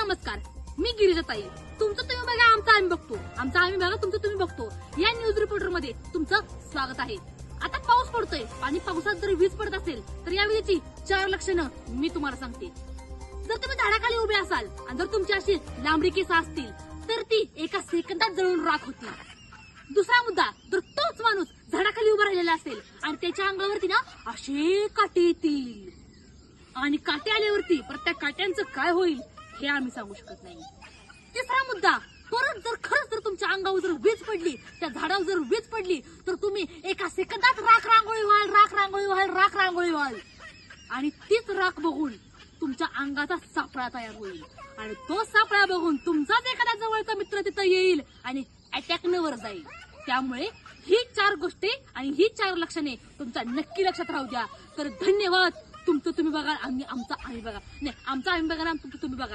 नमस्कार, मी गिरिजाताई. तुमचं तुम्ही बघा, आमचं आम्ही बघतो. आमचं आम्ही बघा, तुमचं तुम्ही बघतो. या न्यूज रिपोर्टर मध्ये तुमचं स्वागत आहे. आता पाऊस पडतोय आणि पावसात जर वीज पडत असेल तर या विजेची 4 लक्षणं मी तुम्हाला सांगते. जर तुम्ही झाडाखाली उभे असाल आणि जर तुमची अशी लांबडी केस असतील तर ती एका सेकंदात जळून राख होती. दुसरा मुद्दा, जर तोच माणूस झाडाखाली उभा राहिलेला असेल आणि त्याच्या अंगावरती ना असे काटे येतील आणि काटे आल्यावरती परत त्या काट्यांचं काय होईल हे आम्ही सांगू शकत नाही. तिसरा मुद्दा, परत जर खरंच जर तुमच्या अंगावर जर वीज पडली, त्या झाडावर जर वीज पडली तर तुम्ही एका सेकंदात राख रांगोळी व्हाल आणि तीच राख बघून तुमच्या अंगाचा सापळा तयार होईल आणि तो सापळा बघून तुमचाच एखादा जवळचा मित्र तिथं येईल आणि अटॅकवर जाईल. त्यामुळे ही 4 गोष्टी आणि ही 4 लक्षणे तुमच्या नक्की लक्षात राहू द्या. तर धन्यवाद. तुमचं तुम्ही बघा, आम्ही आमचा आम्ही बघा, नाही आमचा आम्ही बघा, तुमचं तुम्ही बघा.